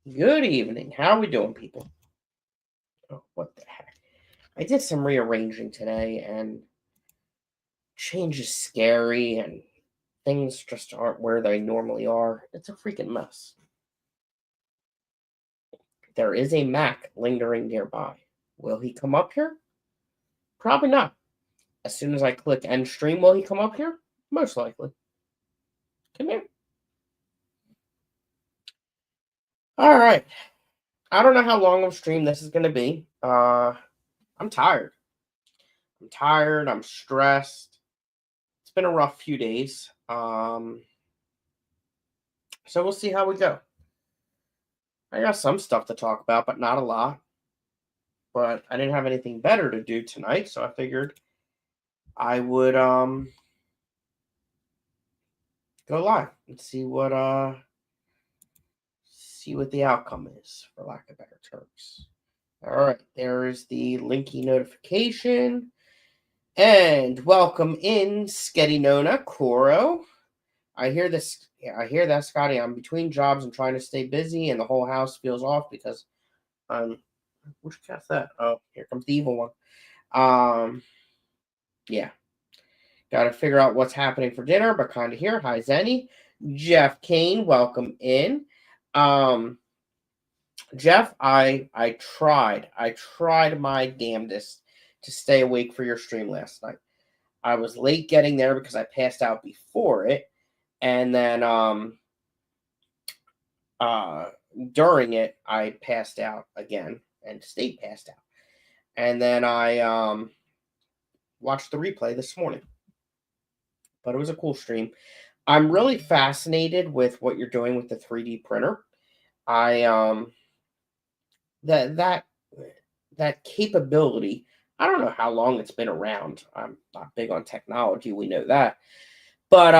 Good evening. How are we doing, people? Oh, what the heck? I did some rearranging today, and change is scary, and things just aren't where they normally are. It's a freaking mess. There is a Mac lingering nearby. Will he come up here? Probably not. As soon as I click end stream, will he come up here? Most likely. Come here. All right. I don't know how long of stream this is going to be. I'm tired. I'm tired. I'm stressed. It's been a rough few days. So we'll see how we go. I got some stuff to talk about, but not a lot. But I didn't have anything better to do tonight, so I figured I would go live and see what the outcome is, for lack of better terms. All right, there is the linky notification. And welcome in, Sketty Nona, Koro. I hear this. Yeah, I hear that, Scotty. I'm between jobs and trying to stay busy, and the whole house feels off because I'm. Which cat's that? Oh, here comes the evil one. Yeah. Got to figure out what's happening for dinner, but kind of here. Hi, Zenny. Jeff Kane, welcome in. Um, Jeff, I tried my damnedest to stay awake for your stream last night. I was late getting there because I passed out before it, and then uh during it I passed out again and stayed passed out. And then I watched the replay this morning. But it was a cool stream. I'm really fascinated with what you're doing with the 3D printer. I that that capability. I don't know how long it's been around. I'm not big on technology, we know that. But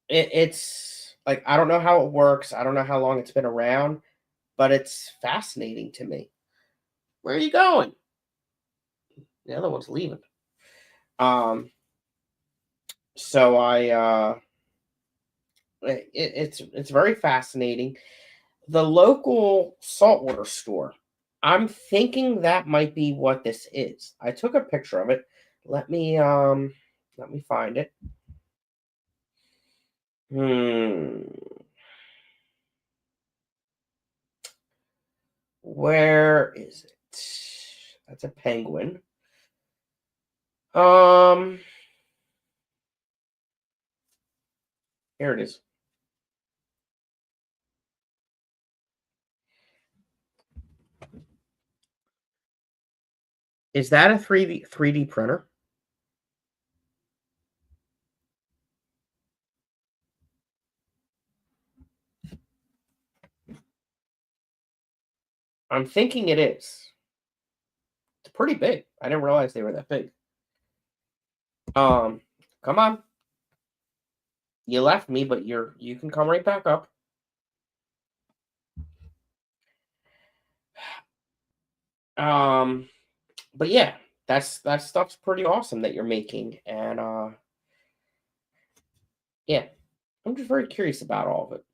it's like I don't know how it works. I don't know how long it's been around, but it's fascinating to me. Where are you going? The other one's leaving. So it's very fascinating. The local saltwater store. I'm thinking that might be what this is. I took a picture of it. Let me find it. Hmm. Where is it? That's a penguin. Um Here it is. Is that a 3D printer? I'm thinking it is. It's pretty big. I didn't realize they were that big. Come on. You left me, but you can come right back up. But yeah, that stuff's pretty awesome that you're making, and yeah, I'm just very curious about all of it.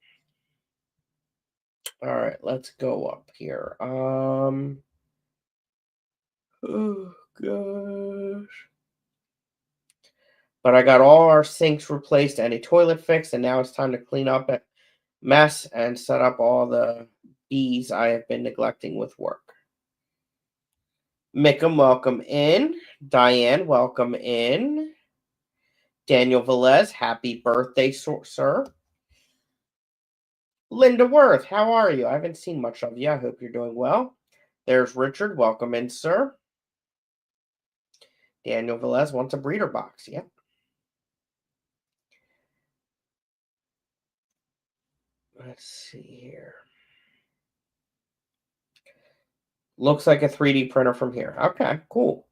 All right, let's go up here. Oh gosh. But I got all our sinks replaced and a toilet fixed, and now it's time to clean up a mess and set up all the bees I have been neglecting with work. Mickham, welcome in. Diane, welcome in. Daniel Velez, happy birthday, sir. Linda Worth, how are you? I haven't seen much of you. I hope you're doing well. There's Richard, welcome in, sir. Daniel Velez wants a breeder box. Yep. Let's see here. Looks like a 3D printer from here. Okay, cool.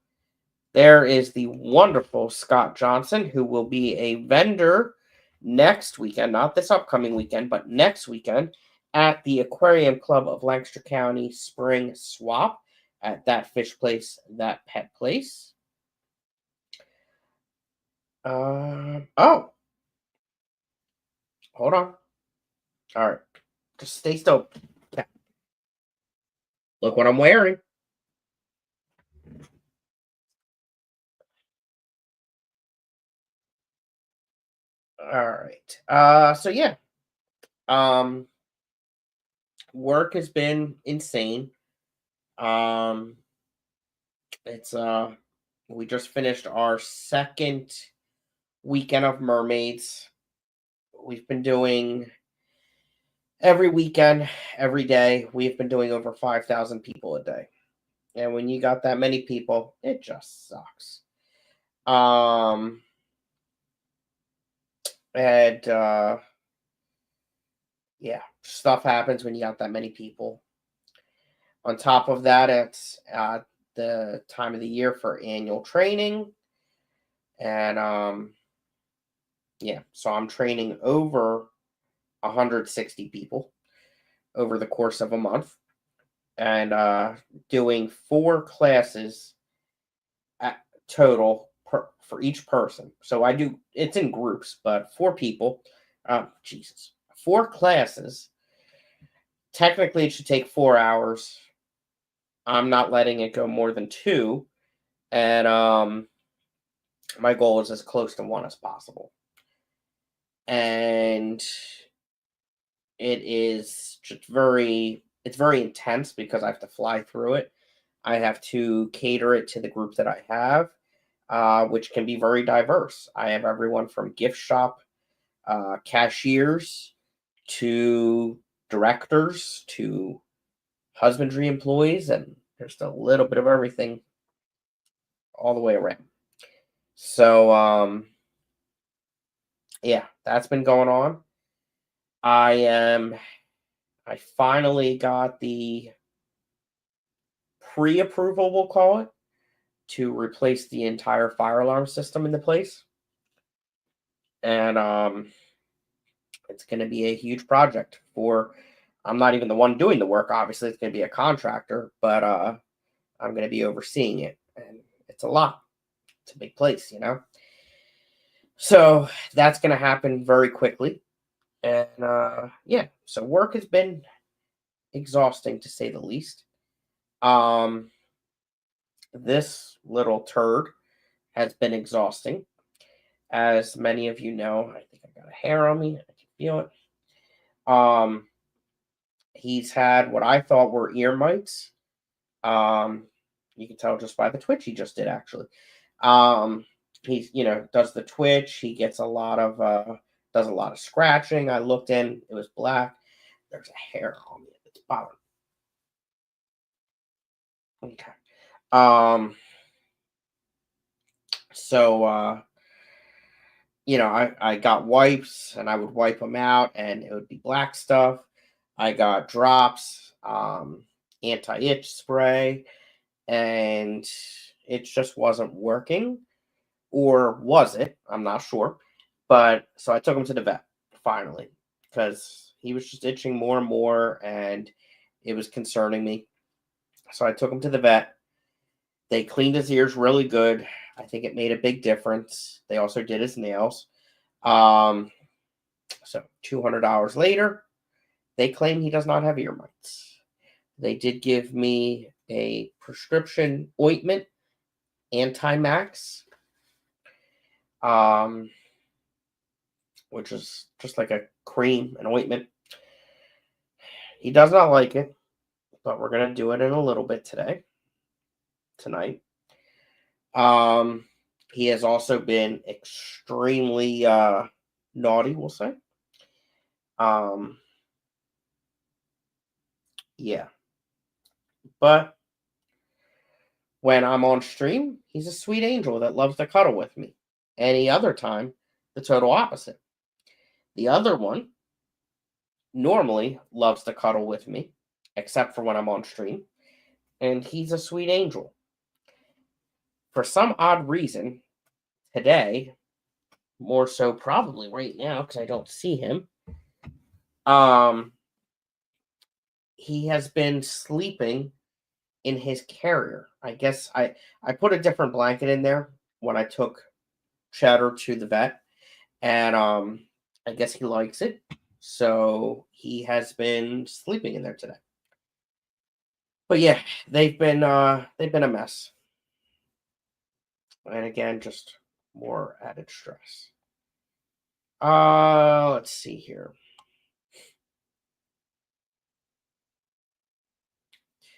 There is the wonderful Scott Johnson, who will be a vendor next weekend, not this upcoming weekend, but next weekend at the Aquarium Club of Lancaster County Spring Swap at that fish place, that pet place. Oh, hold on. All right. Just stay still. Cat. Look what I'm wearing. All right. So yeah. Work has been insane. Um, it's we just finished our second weekend of mermaids. We've been doing every weekend, every day. We've been doing over 5,000 people a day. And when you got that many people, it just sucks. Um, and yeah, stuff happens when you got that many people. On top of that, it's the time of the year for annual training. And yeah, so I'm training over 160 people over the course of a month and doing 4 classes at total for each person. So I do, it's in groups, but 4 people, Jesus, 4 classes. Technically, it should take 4 hours. I'm not letting it go more than 2. And my goal is as close to 1 as possible. And it's very intense because I have to fly through it. I have to cater it to the group that I have, which can be very diverse. I have everyone from gift shop cashiers to directors to husbandry employees, and there's a little bit of everything all the way around. So yeah, that's been going on. I finally got the pre-approval, we'll call it, to replace the entire fire alarm system in the place. And it's going to be a huge project for, I'm not even the one doing the work, obviously it's going to be a contractor, but I'm going to be overseeing it, and it's a lot. It's a big place, you know. So that's going to happen very quickly. And yeah, so work has been exhausting to say the least. This little turd has been exhausting. As many of you know, I think I got a hair on me. I can feel it. He's had what I thought were ear mites. You can tell just by the twitch he just did, actually. He's, does the twitch. He gets does a lot of scratching. I looked in, it was black. There's a hair on me at the bottom. Okay. So I got wipes and I would wipe them out and it would be black stuff. I got drops, anti-itch spray, and it just wasn't working. Or was it? I'm not sure. But so I took him to the vet finally because he was just itching more and more and it was concerning me. So I took him to the vet. They cleaned his ears really good. I think it made a big difference. They also did his nails. So $200 later, they claim he does not have ear mites. They did give me a prescription ointment, Anti-Max, which is just like a cream, an ointment. He does not like it, but we're going to do it in a little bit tonight. He has also been extremely naughty, we'll say. Yeah. But when I'm on stream, he's a sweet angel that loves to cuddle with me. Any other time, the total opposite. The other one normally loves to cuddle with me, except for when I'm on stream. And he's a sweet angel. For some odd reason, today, more so probably right now, because I don't see him, he has been sleeping in his carrier. I guess I put a different blanket in there when I took Cheddar to the vet, and I guess he likes it. So he has been sleeping in there today. But yeah, they've been a mess. And again, just more added stress. Let's see here.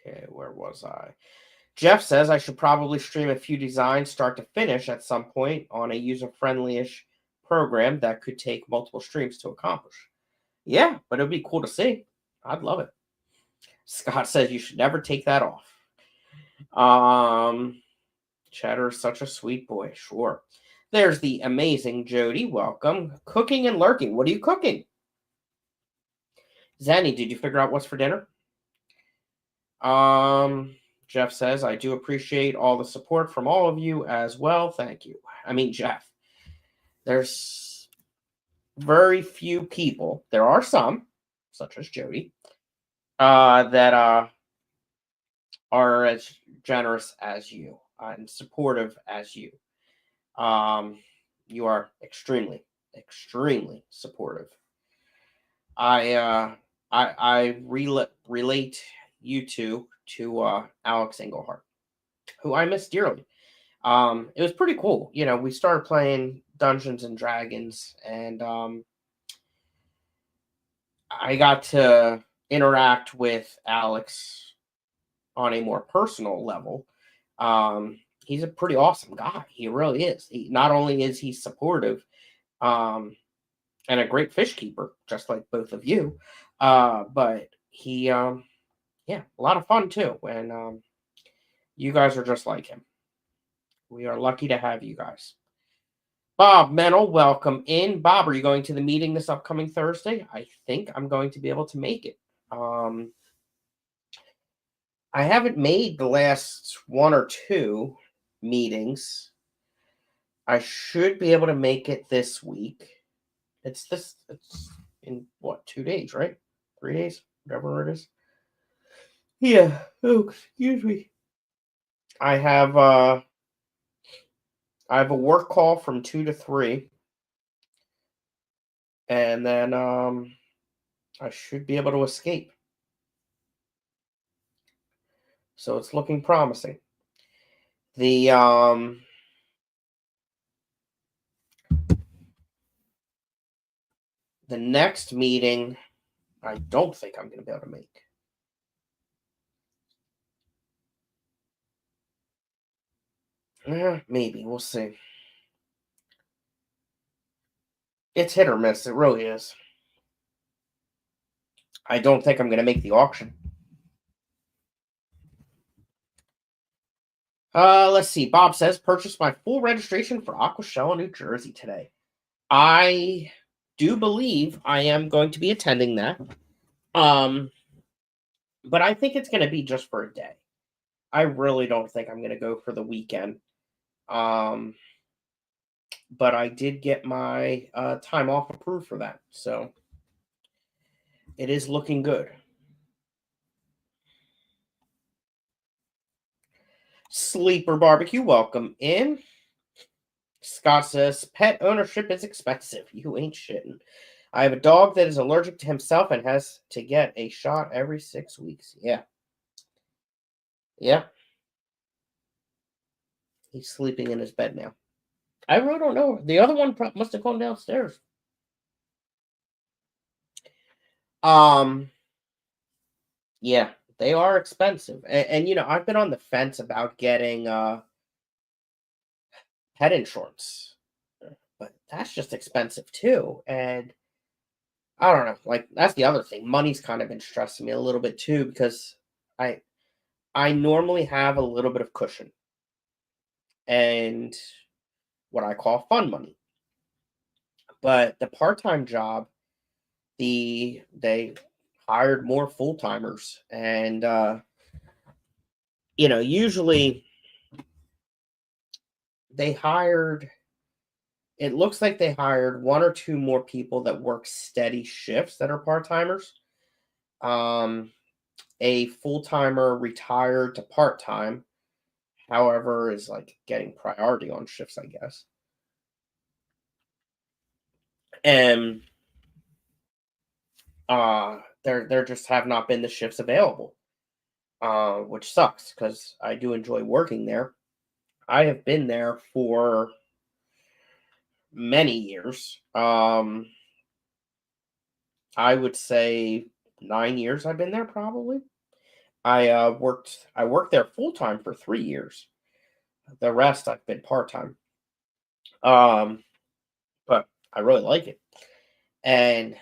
Okay, where was I? Jeff says I should probably stream a few designs start to finish at some point on a user-friendly-ish program that could take multiple streams to accomplish. Yeah, but it would be cool to see. I'd love it. Scott says you should never take that off. Cheddar is such a sweet boy. Sure. There's the amazing Jody. Welcome. Cooking and lurking. What are you cooking? Zanny, did you figure out what's for dinner? Jeff says, I do appreciate all the support from all of you as well. Thank you. I mean, Jeff, there's very few people. There are some, such as Jody, that are as generous as you and supportive as you. You are extremely, extremely supportive. I relate you two to Alex Englehart, who I miss dearly. It was pretty cool. We started playing Dungeons and Dragons, and I got to interact with Alex on a more personal level. He's a pretty awesome guy. He really is. Not only is he supportive, and a great fish keeper, just like both of you, but he, yeah, a lot of fun too. And you guys are just like him. We are lucky to have you guys. Bob Mennel, welcome in. Bob, are you going to the meeting this upcoming Thursday? I think I'm going to be able to make it. I haven't made the last one or two meetings. I should be able to make it this week. It's in what, 2 days, right? 3 days, whatever it is. Yeah. Oh, excuse me. I have a work call from 2 to 3, and then I should be able to escape. So it's looking promising. The next meeting, I don't think I'm going to be able to make. Maybe we'll see. It's hit or miss. It really is. I don't think I'm going to make the auction. Let's see. Bob says purchased my full registration for Aquashella, New Jersey today. I do believe I am going to be attending that. But I think it's going to be just for a day. I really don't think I'm going to go for the weekend. But I did get my time off approved for that. So it is looking good. Sleeper Barbecue, welcome in. Scott says, pet ownership is expensive. You ain't shitting. I have a dog that is allergic to himself and has to get a shot every 6 weeks. Yeah. Yeah. He's sleeping in his bed now. I really don't know. The other one must have gone downstairs. Yeah, they are expensive. And I've been on the fence about getting pet insurance. But that's just expensive too. And I don't know, like that's the other thing. Money's kind of been stressing me a little bit too because I normally have a little bit of cushion and what I call fun money. But the part-time job, they hired more full-timers and usually they hired it looks like they hired one or two more people that work steady shifts that are part-timers. A full-timer retired to part-time, however, is like getting priority on shifts, I guess. And There just have not been the shifts available, which sucks because I do enjoy working there. I have been there for many years. I would say 9 years I've been there probably. I worked there full time for 3 years. The rest I've been part time. Um, but I really like it. And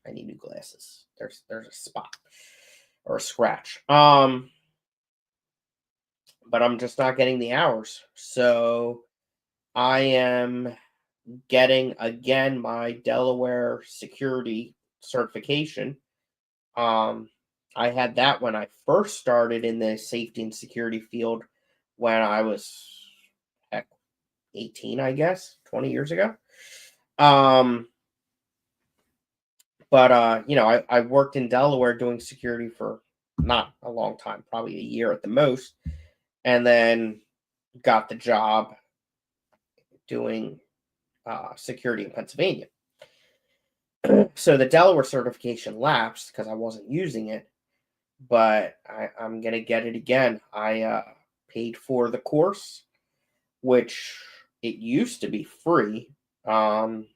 I need new glasses. There's a spot or a scratch. But I'm just not getting the hours. So I am getting again my Delaware security certification. Um, I had that when I first started in the safety and security field when I was heck 18, I guess, 20 years ago. Um, but I worked in Delaware doing security for not a long time, probably a year at the most, and then got the job doing security in Pennsylvania. So the Delaware certification lapsed because I wasn't using it, but I'm gonna get it again. I paid for the course, which it used to be free. Um,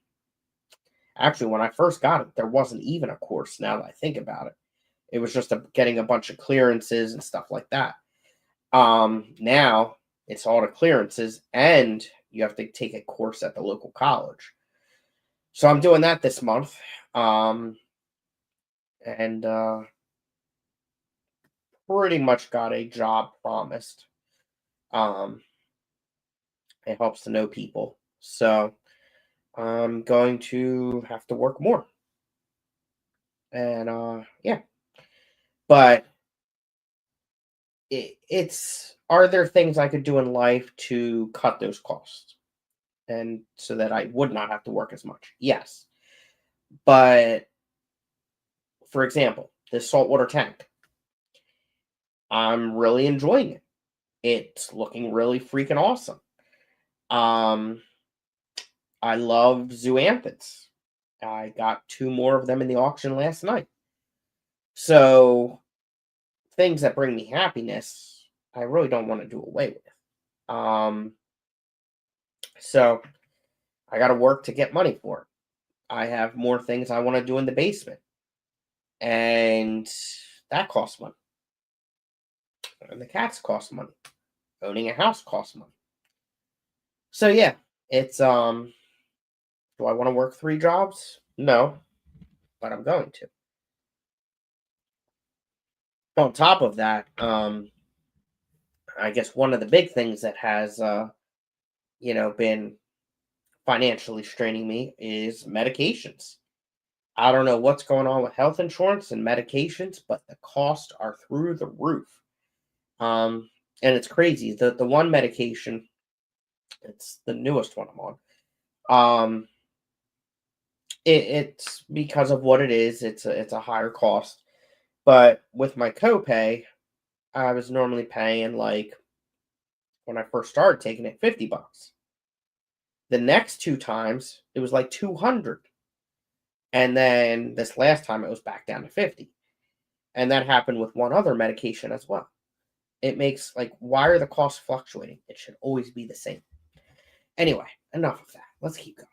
Actually, when I first got it, there wasn't even a course. Now that I think about it, it was just getting a bunch of clearances and stuff like that. Now it's all the clearances, and you have to take a course at the local college. So I'm doing that this month. And pretty much got a job promised. Um, it helps to know people. So I'm going to have to work more. And yeah. But it's are there things I could do in life to cut those costs and so that I would not have to work as much? Yes. But for example, this saltwater tank, I'm really enjoying it. It's looking really freaking awesome. Um, I love zoanthids. I got two more of them in the auction last night. So things that bring me happiness, I really don't want to do away with. So I got to work to get money for it. I have more things I want to do in the basement, and that costs money. And the cats cost money. Owning a house costs money. So yeah, it's do I want to work 3 jobs? No, but I'm going to. On top of that, I guess one of the big things that has been financially straining me is medications. I don't know what's going on with health insurance and medications, but the costs are through the roof. And it's crazy. The one medication, it's the newest one I'm on. Um, it's because of what it is. It's a higher cost, but with my copay, I was normally paying like when I first started taking it $50. The next 2 times it was like 200, and then this last time it was back down to 50, and that happened with one other medication as well. It makes like why are the costs fluctuating? It should always be the same. Anyway, enough of that. Let's keep going.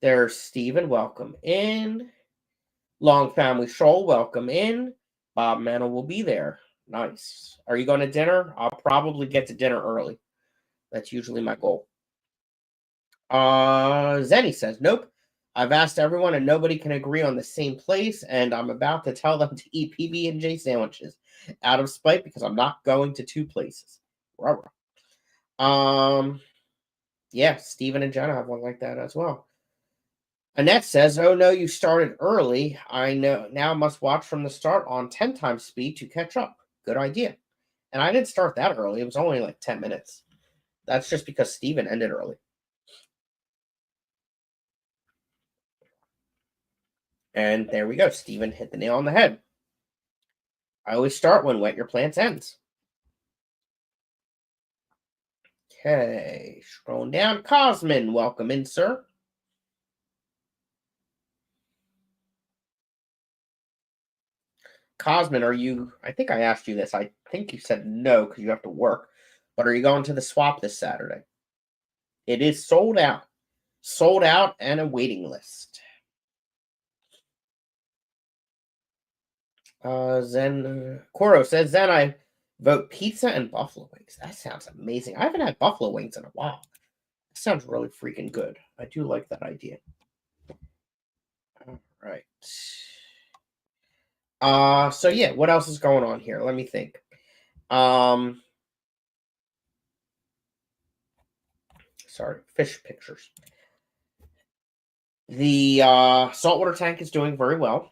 There's Steven, welcome in. Long Family Shoal, welcome in. Bob Mantle will be there. Nice. Are you going to dinner? I'll probably get to dinner early. That's usually my goal. Zenny says, nope. I've asked everyone and nobody can agree on the same place, and I'm about to tell them to eat PB&J sandwiches out of spite because I'm not going to 2 places. Yeah, Steven and Jenna have one like that as well. Annette says, oh no, you started early. I know now must watch from the start on 10 times speed to catch up. Good idea. And I didn't start that early. It was only like 10 minutes. That's just because Steven ended early. And there we go. Steven hit the nail on the head. I always start when Wet Your Plants ends. Okay, scrolling down. Cosmin, welcome in, sir. Cosmin, are you? I think I asked you this. I think you said no because you have to work. But are you going to the swap this Saturday? It is sold out, and a waiting list. Zen Koro says, "Then I vote pizza and buffalo wings. That sounds amazing. I haven't had buffalo wings in a while. That sounds really freaking good. I do like that idea." All right. So yeah, what else is going on here? Let me think. Sorry, fish pictures. The saltwater tank is doing very well.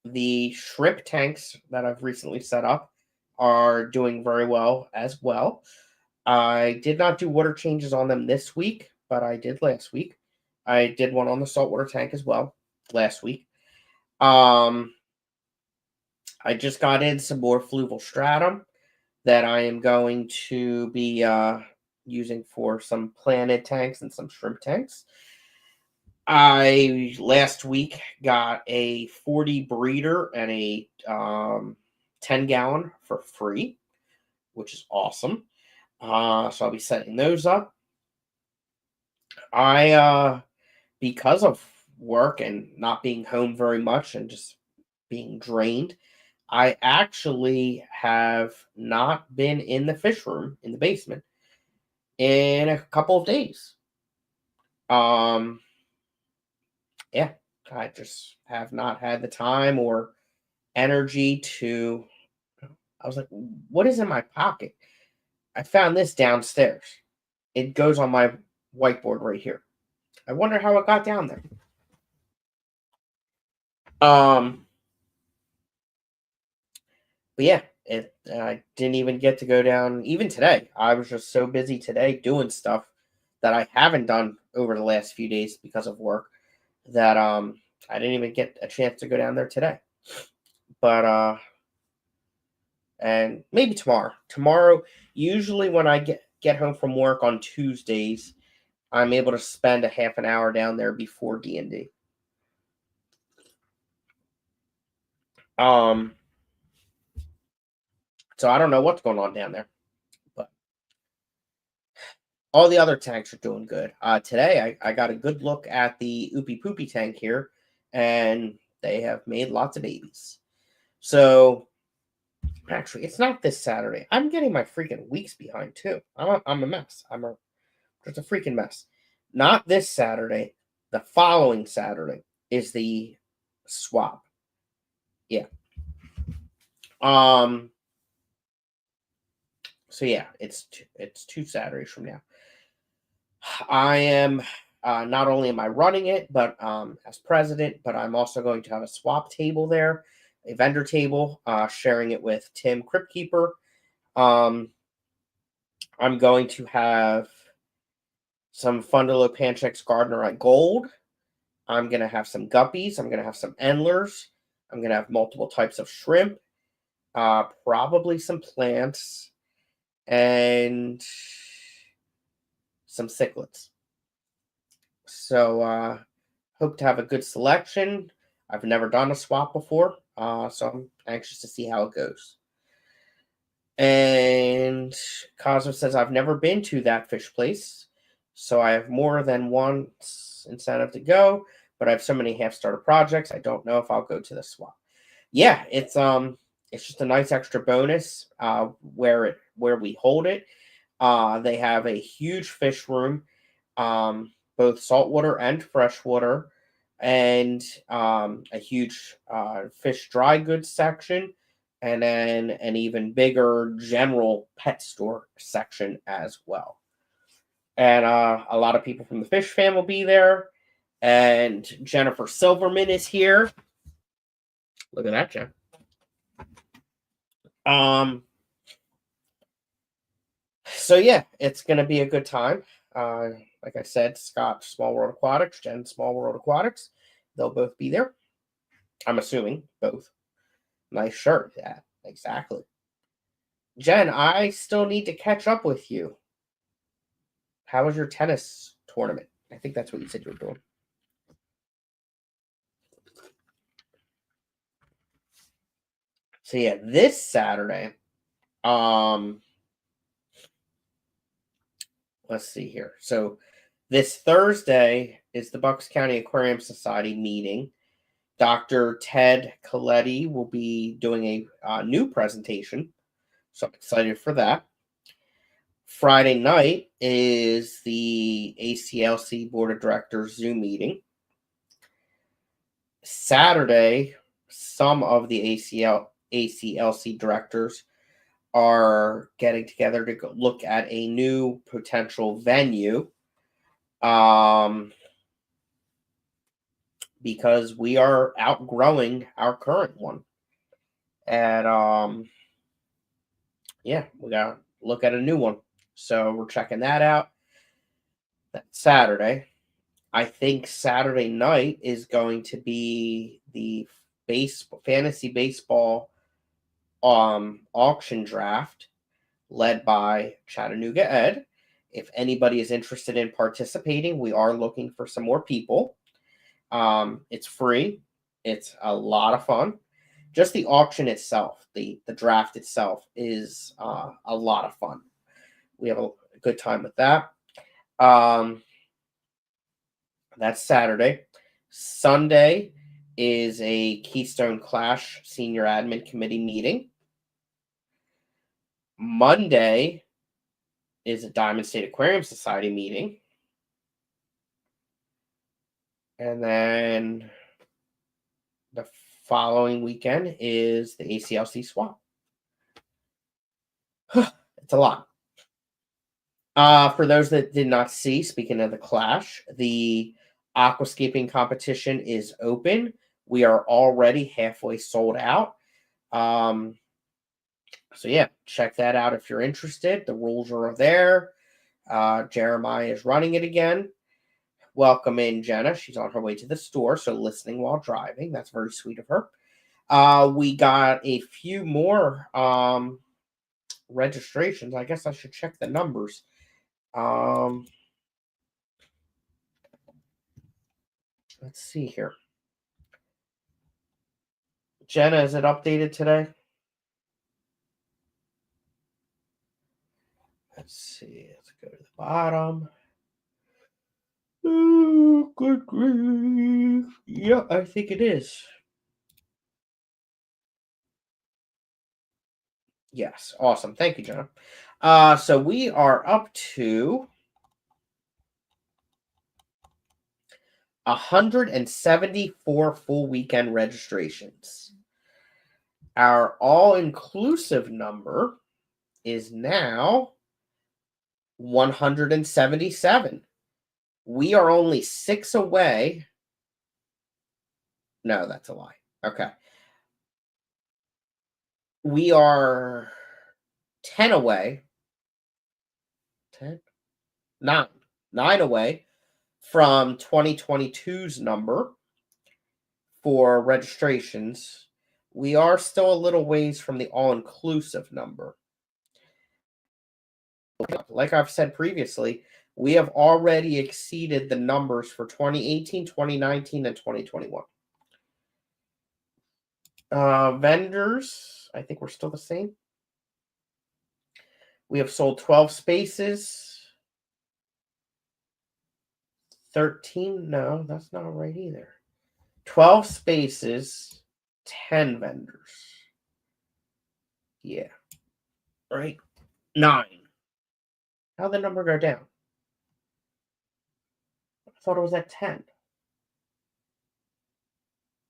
The shrimp tanks that I've recently set up are doing very well as well. I did not do water changes on them this week, but I did last week. I did one on the saltwater tank as well last week. I just got in some more fluval stratum that I am going to be using for some planted tanks and some shrimp tanks. I last week got a 40 breeder and a 10 gallon for free, which is awesome. So I'll be setting those up. I because of work and not being home very much and just being drained, I actually have not been in the fish room in the basement in a couple of days. Um yeah, I just have not had the time or energy to. I was like, what is in my pocket? I found this downstairs. It goes on my whiteboard right here. I wonder how it got down there. Um, but yeah, I didn't even get to go down even today. I was just so busy today doing stuff that I haven't done over the last few days because of work that I didn't even get a chance to go down there today. But and maybe tomorrow. Tomorrow, usually when I get home from work on Tuesdays, I'm able to spend a half an hour down there before D&D. So I don't know what's going on down there, but all the other tanks are doing good. Today I got a good look at the Oopie Poopie tank here, and they have made lots of babies. So actually, it's not this Saturday. I'm getting my freaking weeks behind too. I'm a mess. It's a freaking mess. Not this Saturday. The following Saturday is the swap. Yeah. Um. So yeah, it's 2 Saturdays from now. I am not only am I running it, but as president, but I'm also going to have a swap table there, a vendor table, sharing it with Tim Cryptkeeper. Um, I'm going to have some Fundalo Panchex Gardnerite Gold. I'm going to have some guppies. I'm going to have some endlers. I'm going to have multiple types of shrimp, probably some plants, and some cichlids. So hope to have a good selection. I've never done a swap before, so I'm anxious to see how it goes. And Cosmo says, I've never been to that fish place, so I have more than one incentive to go, but I have so many half-starter projects, I don't know if I'll go to the swap. Yeah, it's just a nice extra bonus where we hold it. They have a huge fish room, both saltwater and freshwater, and a huge fish dry goods section, and then an even bigger general pet store section as well. And a lot of people from the fish fam will be there. And Jennifer Silverman is here. Look at that, Jen. So yeah, it's gonna be a good time. Like I said, Scott Small World Aquatics, Jen Small World Aquatics, they'll both be there. I'm assuming both. Nice shirt, yeah, exactly. Jen, I still need to catch up with you. How was your tennis tournament? I think that's what you said you were doing. So yeah, this Saturday, let's see here. So this Thursday is the Bucks County Aquarium Society meeting. Dr. Ted Coletti will be doing a new presentation, so I'm excited for that. Friday night is the ACLC Board of Directors Zoom meeting. Saturday, some of the ACLC directors are getting together to look at a new potential venue, because we are outgrowing our current one. And yeah, we got to look at a new one. So we're checking that out. That's Saturday. I think Saturday night is going to be the fantasy baseball auction draft led by Chattanooga Ed. If anybody is interested in participating, we are looking for some more people. It's free. It's a lot of fun. Just the auction itself, the draft itself is a lot of fun. We have a good time with that. That's Saturday. Sunday is a Keystone Clash Senior Admin Committee meeting. Monday is a Diamond State Aquarium Society meeting. And then the following weekend is the ACLC swap. It's a lot. For those that did not see, speaking of the Clash, the aquascaping competition is open. We are already halfway sold out. So yeah, check that out if you're interested. The rules are there. Jeremiah is running it again. Welcome in, Jenna. She's on her way to the store, so listening while driving. That's very sweet of her. We got a few more registrations. I guess I should check the numbers. Let's see here. Jenna, is it updated today? Let's see. Let's go to the bottom. Oh, good grief. Yeah, I think it is. Yes, awesome. Thank you, Jenna. So we are up to 174 full weekend registrations. Our all-inclusive number is now 177. We are only 6 away. No, that's a lie. Okay. We are 10 away. 10? 9. 9 away from 2022's number for registrations. We are still a little ways from the all-inclusive number. Like I've said previously, we have already exceeded the numbers for 2018, 2019, and 2021. Vendors, I think we're still the same. We have sold 12 spaces. 13, no, that's not right either. 12 spaces, 10 vendors. Yeah. Right? 9. How'd the number go down? I thought it was at 10.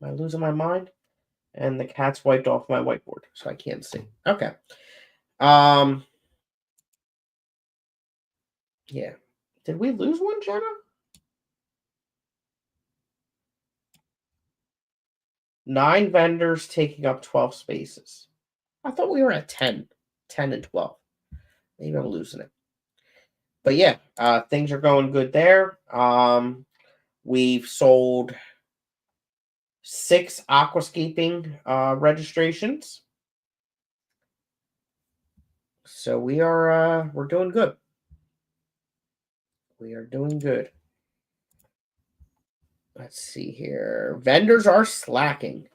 Am I losing my mind? And the cat's wiped off my whiteboard, so I can't see. Okay. Yeah. Did we lose one, Jenna? 9 vendors taking up 12 spaces. I thought we were at 10. 10 and 12. Maybe I'm losing it. But yeah, things are going good there. We've sold 6 aquascaping registrations. So we're doing good. We are doing good. Let's see here. Vendors are slacking.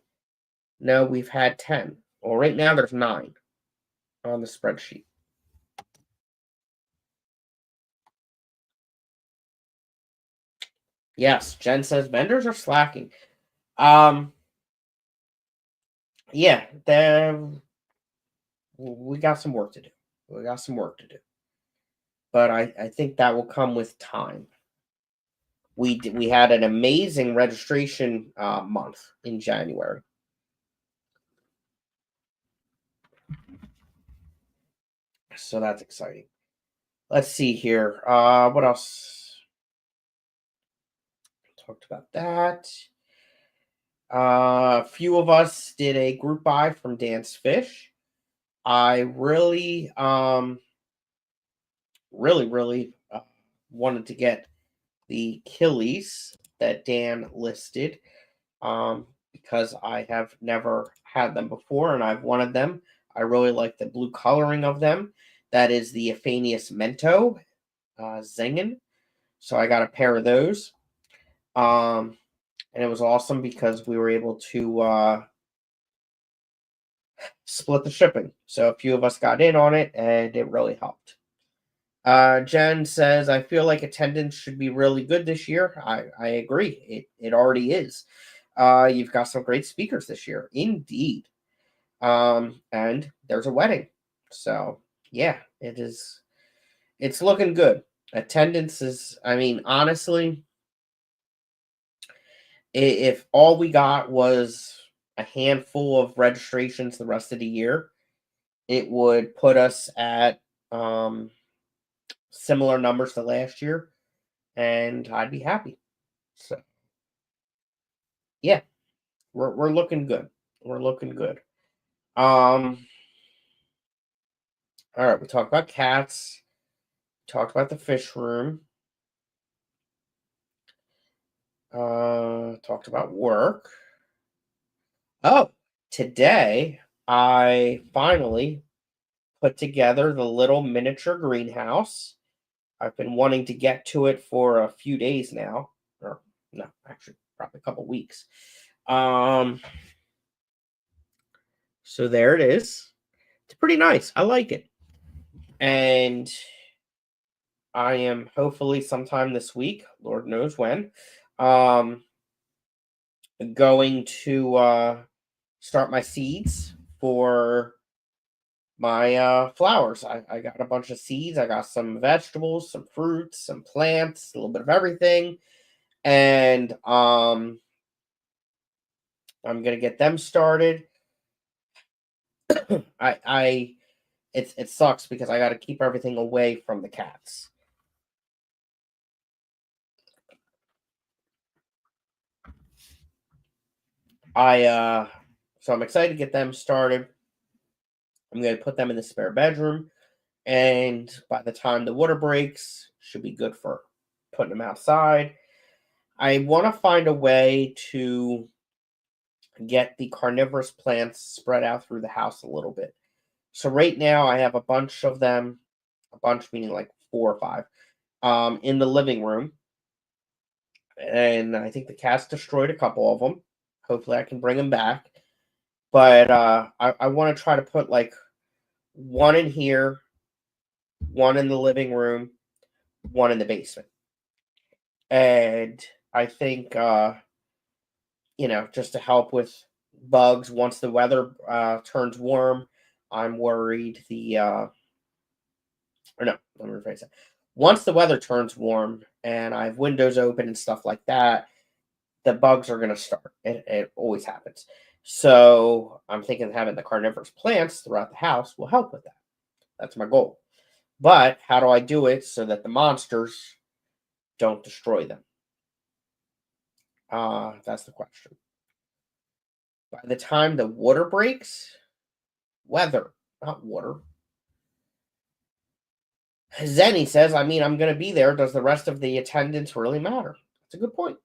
No, we've had 10. Well, right now there's 9 on the spreadsheet. Yes, Jen says vendors are slacking. Yeah, we got some work to do. We got some work to do. But I think that will come with time. We had an amazing registration month in January. So that's exciting. Let's see here. What else? Talked about that. A few of us did a group buy from Dan's Fish. I really, really wanted to get the Killies that Dan listed because I have never had them before and I've wanted them. I really like the blue coloring of them. That is the Aphanius Mento Zingen. So I got a pair of those. And it was awesome because we were able to split the shipping. So a few of us got in on it and it really helped. Jen says, I feel like attendance should be really good this year. I agree. It already is. You've got some great speakers this year. Indeed. And there's a wedding. So yeah, it's looking good. Attendance is, I mean, honestly, if all we got was a handful of registrations the rest of the year, it would put us at similar numbers to last year, and I'd be happy. So yeah, we're looking good. We're looking good. All right, we talked about cats. Talked about the fish room. Talked about work. Oh, today I finally put together the little miniature greenhouse. I've been wanting to get to it for a few days now, or no, actually, probably a couple weeks. Um, so there it is. It's pretty nice. I like it, and I am hopefully sometime this week, Lord knows when, um, going to start my seeds for my flowers. I got a bunch of seeds. I got some vegetables, some fruits, some plants, a little bit of everything, and I'm gonna get them started. I it sucks because I got to keep everything away from the cats. So I'm excited to get them started. I'm gonna put them in the spare bedroom, and by the time the water breaks, should be good for putting them outside. I want to find a way to get the carnivorous plants spread out through the house a little bit. So right now I have a bunch of them, a bunch meaning like 4 or 5, in the living room, and I think the cats destroyed a couple of them. Hopefully I can bring them back. But I want to try to put like one in here, one in the living room, one in the basement. And I think just to help with bugs once the weather turns warm, I'm worried or no, let me rephrase that. Once the weather turns warm and I have windows open and stuff like that, the bugs are going to start. It always happens. So I'm thinking having the carnivorous plants throughout the house will help with that. That's my goal. But how do I do it so that the monsters don't destroy them? That's the question. By the time the water breaks, weather, not water. Zenny says, I mean, I'm going to be there. Does the rest of the attendance really matter? That's a good point.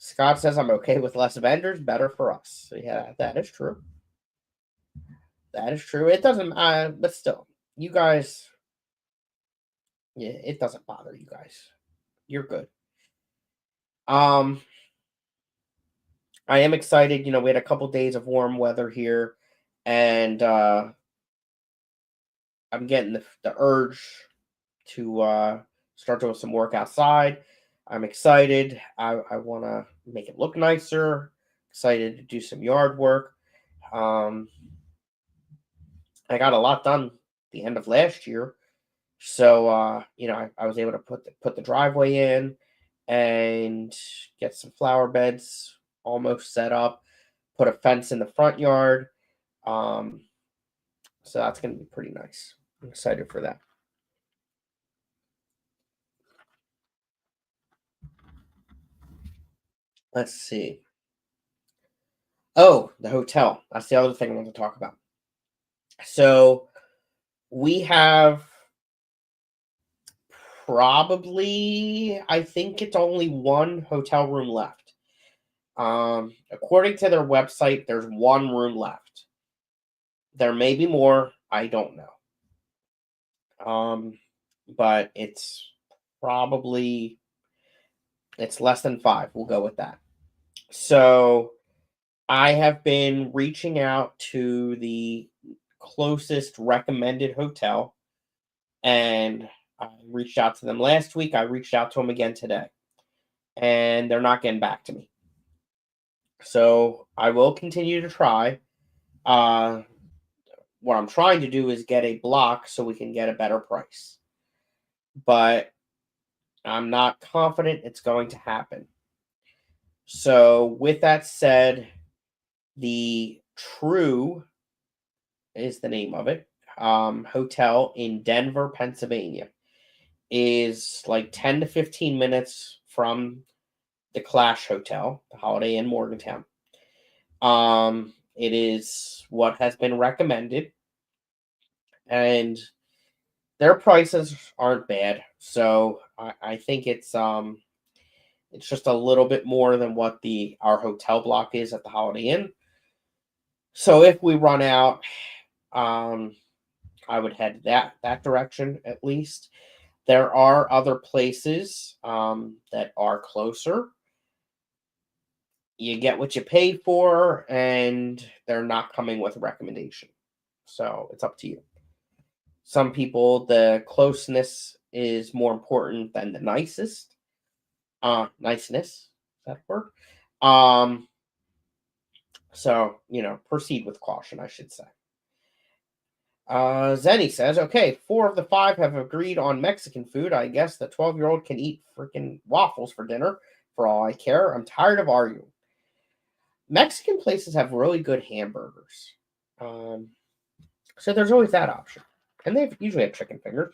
Scott says, I'm okay with less vendors. Better for us. Yeah, that is true. That is true. It doesn't, but still, you guys, yeah, it doesn't bother you guys. You're good. I am excited. We had a couple days of warm weather here, and I'm getting the urge to start doing some work outside. I'm excited. I want to make it look nicer. Excited to do some yard work. Um, I got a lot done at the end of last year, so I was able to put the driveway in and get some flower beds almost set up. Put a fence in the front yard. Um, so that's going to be pretty nice. I'm excited for that. Let's see. Oh, the hotel. That's the other thing I want to talk about. So we have probably, I think it's only one hotel room left. According to their website, there's one room left. There may be more. I don't know. But probably it's less than 5. We'll go with that. So I have been reaching out to the closest recommended hotel, and I reached out to them last week. I reached out to them again today, and they're not getting back to me. So I will continue to try. What I'm trying to do is get a block so we can get a better price, but I'm not confident it's going to happen. So with that said, the True is the name of it. Hotel in Denver, Pennsylvania is like 10 to 15 minutes from the Clash Hotel, the Holiday Inn Morgantown. It is what has been recommended, and their prices aren't bad. So I think it's just a little bit more than what our hotel block is at the Holiday Inn. So if we run out, I would head that direction at least. There are other places that are closer. You get what you pay for, and they're not coming with a recommendation. So it's up to you. Some people, the closeness is more important than the niceness. Is that word? So proceed with caution, I should say. Zenny says, okay, 4 of the 5 have agreed on Mexican food. I guess the 12-year-old can eat freaking waffles for dinner for all I care. I'm tired of arguing. Mexican places have really good hamburgers. So there's always that option. And they usually have chicken fingers.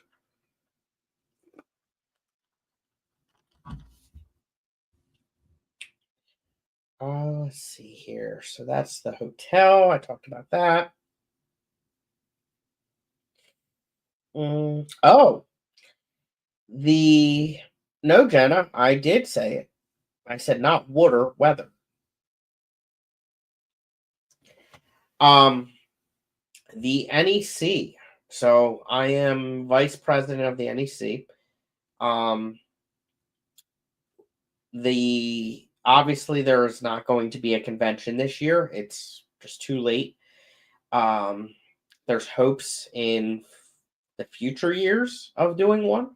Let's see here. So that's the hotel. I talked about that. Oh, no, Jenna, I did say it. I said not water, weather. The NEC. So I am vice president of the NEC. Obviously there is not going to be a convention this year. It's just too late. There's hopes in the future years of doing one,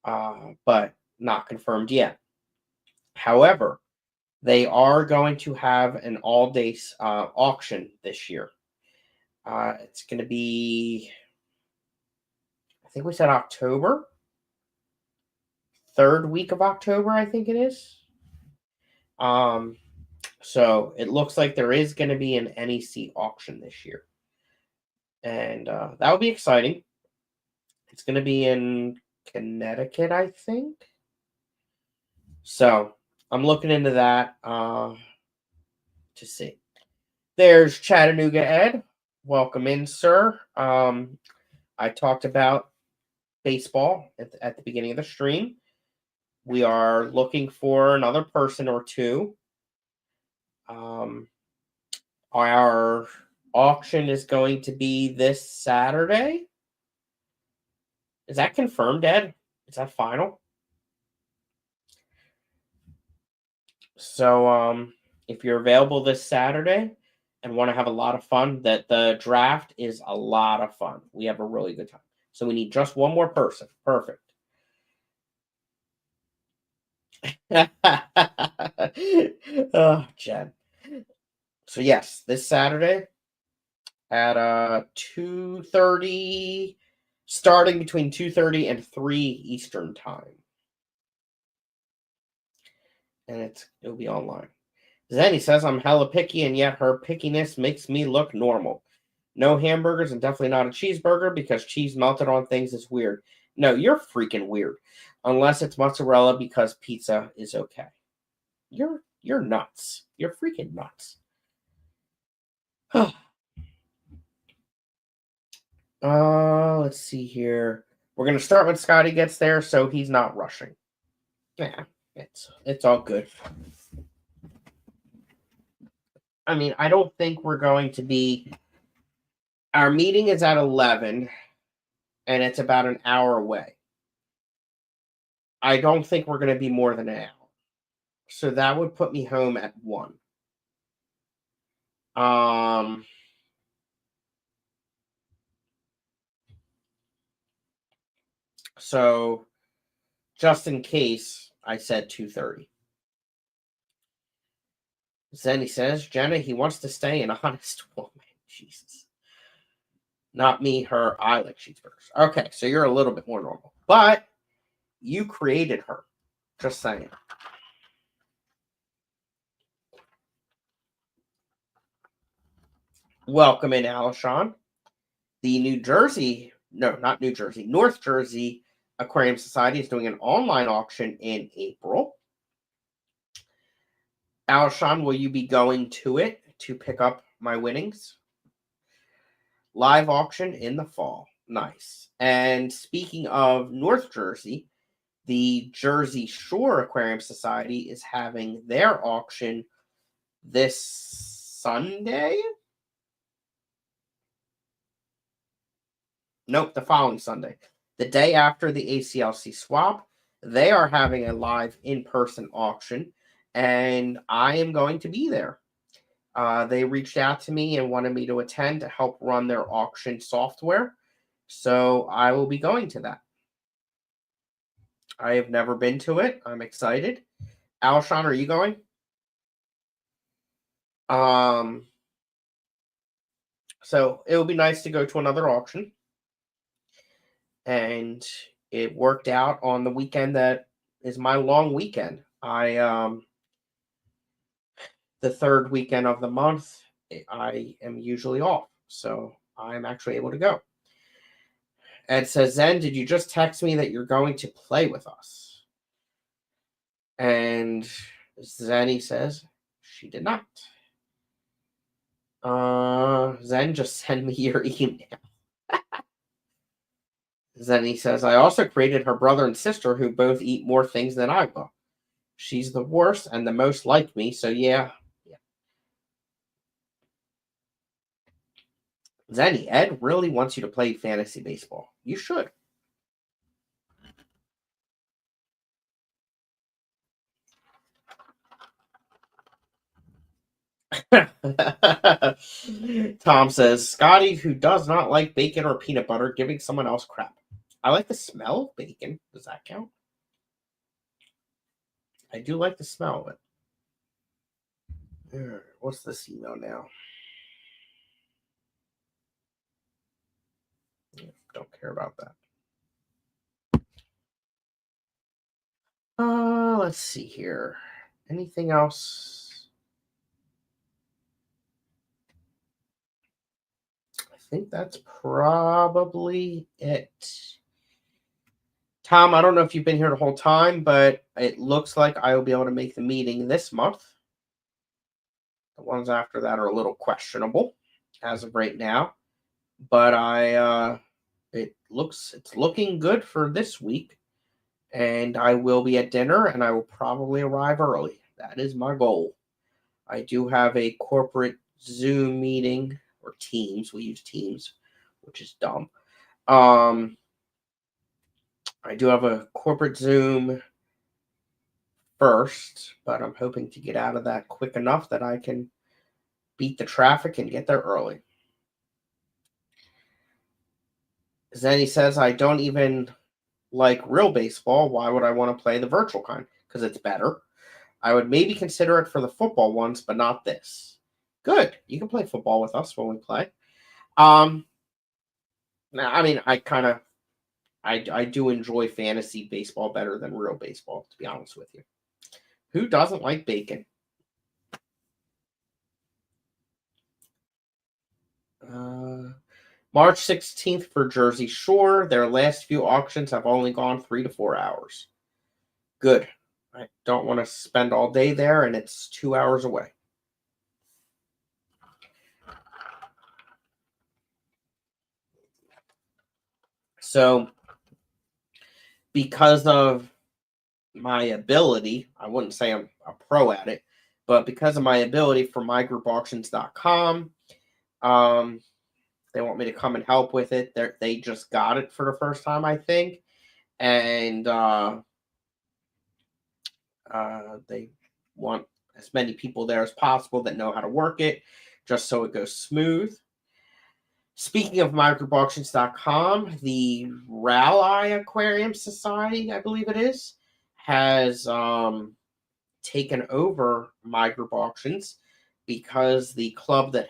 but not confirmed yet. However, they are going to have an all-day auction this year. It's going to be, I think we said October, 3rd week of October, I think it is. So it looks like there is going to be an NEC auction this year, and that will be exciting. It's going to be in Connecticut, I think. So I'm looking into that to see. There's Chattanooga Ed. Welcome in, sir. I talked about baseball at the beginning of the stream. We are looking for another person or two. Our auction is going to be this Saturday. Is that confirmed, Ed? Is that final? So, if you're available this Saturday and want to have a lot of fun, that the draft is a lot of fun. We have a really good time. So we need just one more person. Perfect. Oh, Jen. So yes, this Saturday at 2:30, starting between 2:30 and 3 Eastern time. And it'll be online. Zenny says I'm hella picky, and yet her pickiness makes me look normal. No hamburgers, and definitely not a cheeseburger, because cheese melted on things is weird. No, you're freaking weird. Unless it's mozzarella, because pizza is okay. You're nuts. You're freaking nuts. Let's see here. We're gonna start when Scotty gets there, so he's not rushing. Yeah, it's all good. I mean, I don't think we're going to be. Our meeting is at 11, and it's about an hour away. I don't think we're going to be more than an hour. So that would put me home at 1. So just in case, I said 2:30. Zenny says, Jenna, he wants to stay an honest woman. Jesus. Not me, her. I like cheeseburgers. Okay, so you're a little bit more normal. But you created her. Just saying. Welcome in, Alishon. The North Jersey Aquarium Society is doing an online auction in April. Alshon, will you be going to it to pick up my winnings? Live auction in the fall. Nice. And speaking of North Jersey, the Jersey Shore Aquarium Society is having their auction this Sunday. Nope, the following Sunday. The day after the ACLC swap, they are having a live in-person auction, and I am going to be there. They reached out to me and wanted me to attend to help run their auction software, so I will be going to that. I have never been to it. I'm excited. Alshon, are you going? So it will be nice to go to another auction. And it worked out on the weekend that is my long weekend. The third weekend of the month, I am usually off, so I'm actually able to go. Ed says, Zen, did you just text me that you're going to play with us? And Zenny says, she did not. Zen, just send me your email. Zenny says, I also created her brother and sister who both eat more things than I will. She's the worst and the most like me, so yeah. Zenny, Ed really wants you to play fantasy baseball. You should. Tom says, Scotty, who does not like bacon or peanut butter, giving someone else crap. I like the smell of bacon. Does that count? I do like the smell of it. What's this email now? Don't care about that. Let's see here. Anything else? I think that's probably it. Tom, I don't know if you've been here the whole time, but it looks like I will be able to make the meeting this month. The ones after that are a little questionable as of right now, but it's looking good for this week, and I will be at dinner, and I will probably arrive early. That is my goal. I do have a corporate Zoom meeting, or Teams. We use Teams, which is dumb. I do have a corporate Zoom first, but I'm hoping to get out of that quick enough that I can beat the traffic and get there early. Zenny says, I don't even like real baseball. Why would I want to play the virtual kind? Because it's better. I would maybe consider it for the football ones, but not this. Good. You can play football with us when we play. Now, I mean, I do enjoy fantasy baseball better than real baseball, to be honest with you. Who doesn't like bacon? March 16th for Jersey Shore. Their last few auctions have only gone 3 to 4 hours. Good. I don't want to spend all day there, and it's 2 hours away. So, because of my ability, I wouldn't say I'm a pro at it, but because of my ability for mygroupauctions.com, they want me to come and help with it. They just got it for the first time, I think, and they want as many people there as possible that know how to work it, just so it goes smooth. Speaking of mygroupauctions.com, the Raleigh Aquarium Society, I believe it is, has taken over My Group Auctions because the club that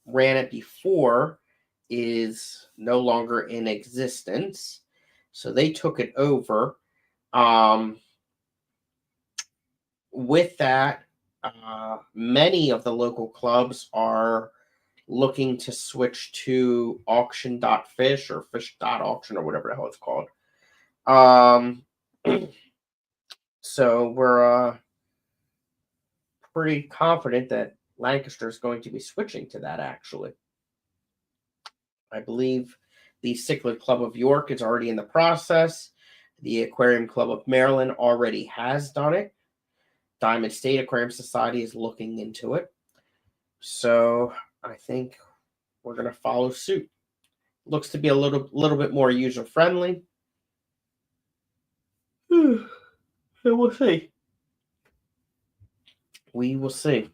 ran it before is no longer in existence. So they took it over. With that, many of the local clubs are looking to switch to auction.fish or fish.auction or whatever the hell it's called. So we're pretty confident that Lancaster is going to be switching to that, actually. I believe the Cichlid Club of York is already in the process. The Aquarium Club of Maryland already has done it. Diamond State Aquarium Society is looking into it. So I think we're going to follow suit. Looks to be a little bit more user friendly. So we'll see. We will see.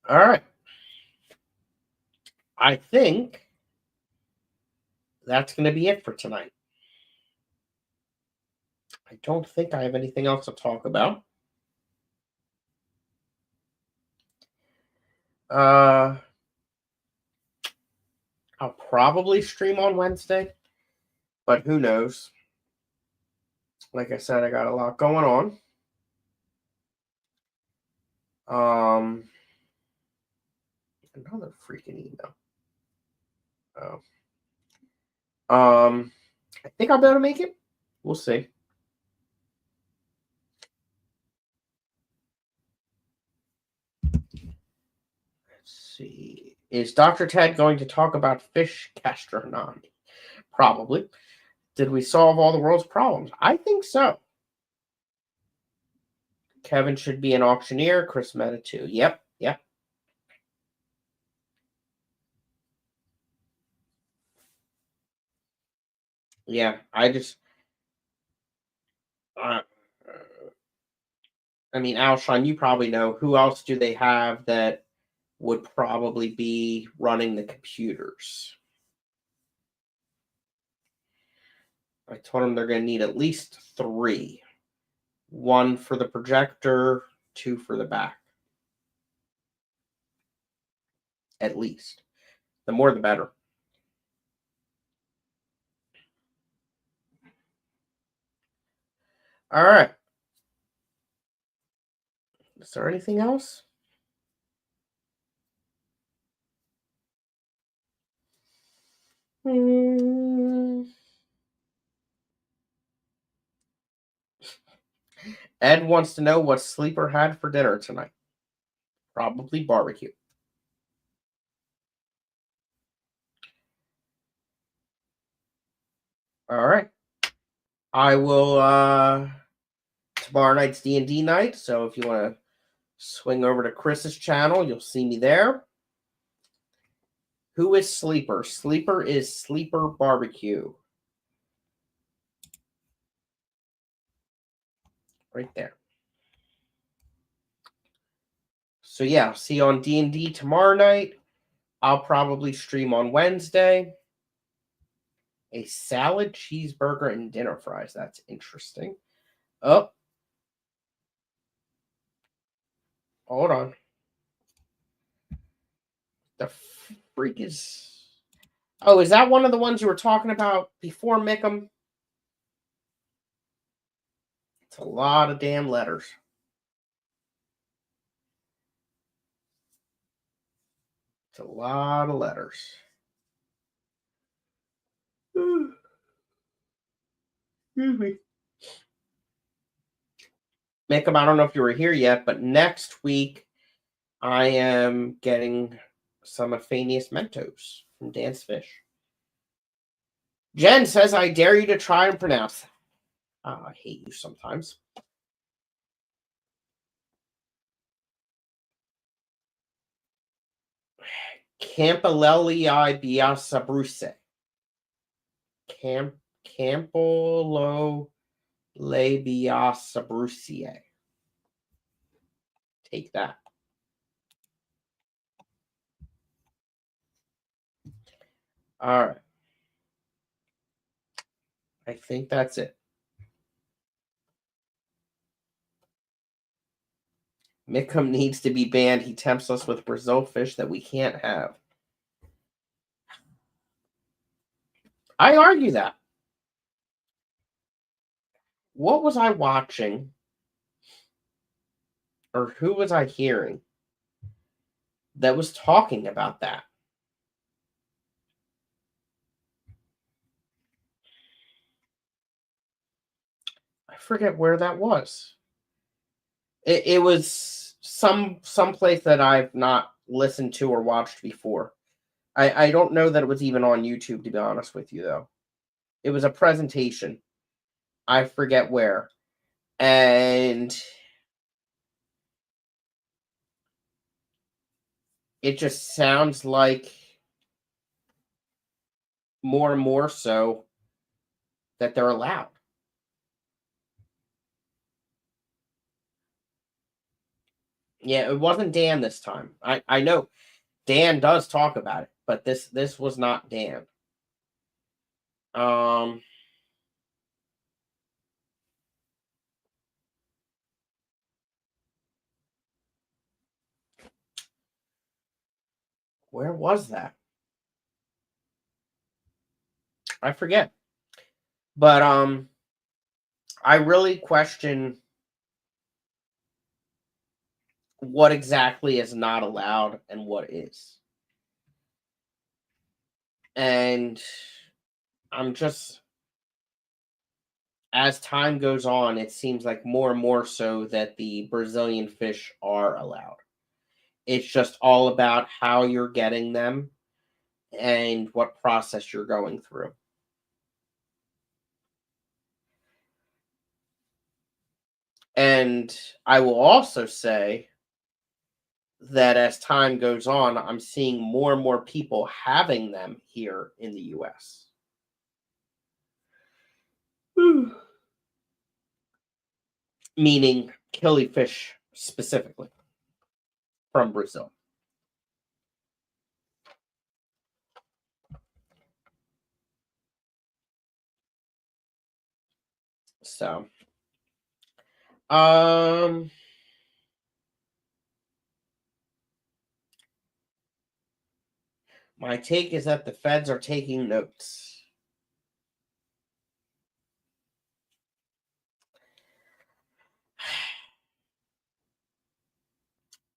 All right. I think that's going to be it for tonight. I don't think I have anything else to talk about. I'll probably stream on Wednesday, but who knows? Like I said, I got a lot going on. Another freaking email. Oh. I think I'll be able to make it. We'll see. Let's see. Is Dr. Ted going to talk about fish gastronomy? Probably. Did we solve all the world's problems? I think so. Kevin should be an auctioneer. Chris Meta too. Yep. Yeah, I mean, Alshon, you probably know who else do they have that would probably be running the computers. I told them they're going to need at least 3. 1 for the projector, 2 for the back. At least. The more the better. All right. Is there anything else? Ed wants to know what Sleeper had for dinner tonight. Probably barbecue. All right. I will tomorrow night's D&D night, so if you want to swing over to Chris's channel, you'll see me there. Who is Sleeper? Sleeper is Sleeper Barbecue. right there. So yeah, see you on D&D tomorrow night. I'll probably stream on Wednesday. A salad, cheeseburger, and dinner fries. That's interesting. Oh. Hold on. The freak is... Oh, is that one of the ones you were talking about before, Mickham? It's a lot of damn letters. It's a lot of letters. Excuse me. Mickham, I don't know if you were here yet, but next week I am getting some Aphanius Mentos from Dan's Fish. Jen says, I dare you to try and pronounce. I hate you sometimes. Campylelii biasabruse. Campylolabiasabrusea. Take that. All right. I think that's it. Mickham needs to be banned. He tempts us with Brazil fish that we can't have. I argue that. What was I watching? Or who was I hearing that was talking about that? I forget where that was. It was some place that I've not listened to or watched before. I don't know that it was even on YouTube, to be honest with you, though. It was a presentation. I forget where. And it just sounds like more and more so that they're allowed. Yeah, it wasn't Dan this time. I know Dan does talk about it, but this was not Dan. Where was that? I forget. But I really question what exactly is not allowed and what is. And I'm just, as time goes on, it seems like more and more so that the Brazilian fish are allowed. It's just all about how you're getting them and what process you're going through. And I will also say that as time goes on, I'm seeing more and more people having them here in the US. Meaning killifish specifically from Brazil. So, my take is that the feds are taking notes.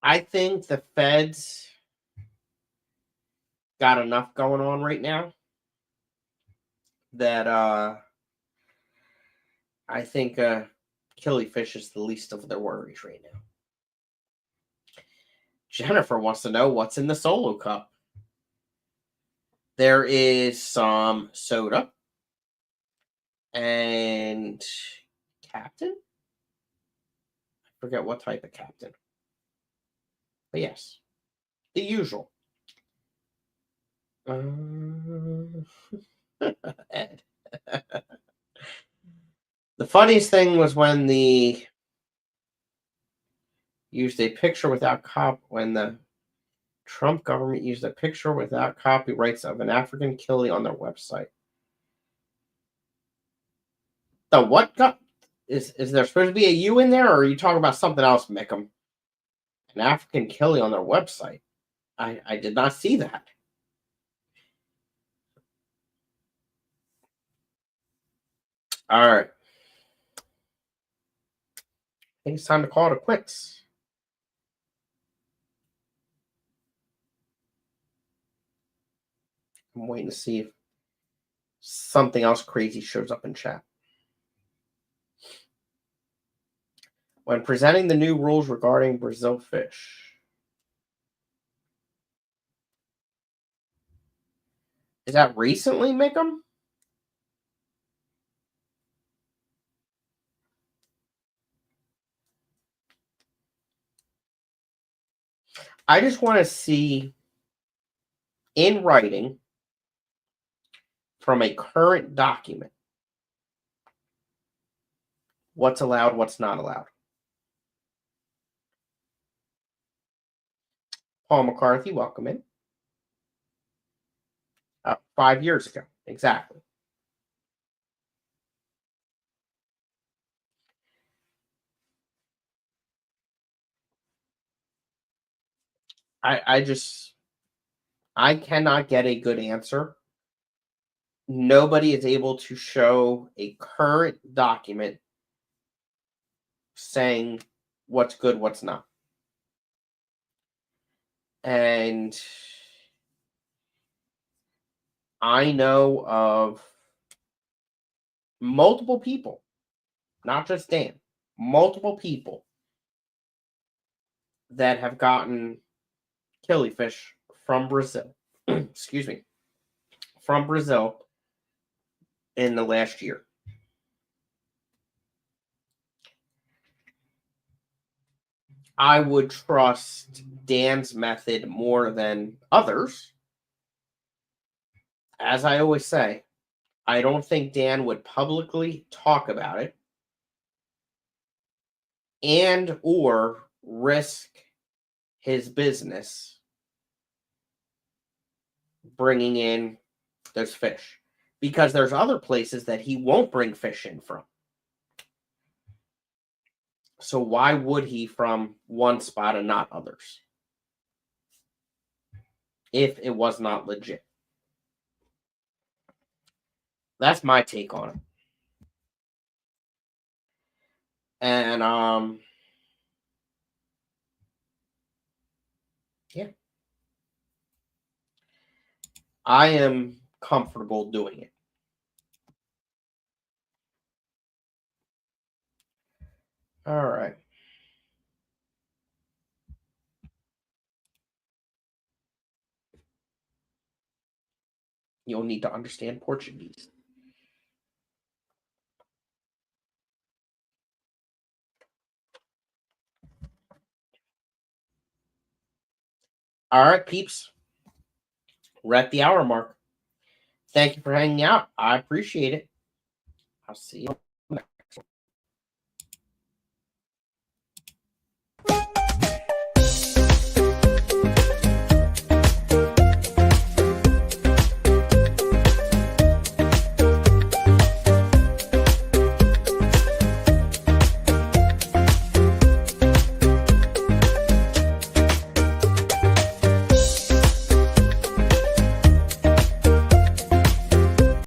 I think the feds got enough going on right now that I think killifish is the least of their worries right now. Jennifer wants to know what's in the solo cup. There is some soda and Captain. I forget what type of Captain. But yes, the usual. Ed. The funniest thing was when the used a picture without when the Trump government used a picture without copyrights of an African killie on their website. The what? Is there supposed to be a U in there, or are you talking about something else, Mickham? An African killie on their website. I did not see that. All right. I think it's time to call it quits. I'm waiting to see if something else crazy shows up in chat. When presenting the new rules regarding Brazil fish. Is that recently, Mickham? I just want to see in writing from a current document what's allowed, what's not allowed. Paul McCarthy, welcome in. 5 years ago, exactly. I cannot get a good answer. Nobody is able to show a current document saying what's good, what's not. And I know of multiple people, not just Dan, multiple people that have gotten killifish from Brazil. Excuse me. From Brazil in the last year. I would trust Dan's method more than others. As I always say, I don't think Dan would publicly talk about it and or risk his business bringing in those fish, because there's other places that he won't bring fish in from. So why would he from one spot and not others if it was not legit? That's my take on it. And yeah, I am comfortable doing it. All right. You'll need to understand Portuguese. All right, peeps. We're at the hour mark. Thank you for hanging out. I appreciate it. I'll see you.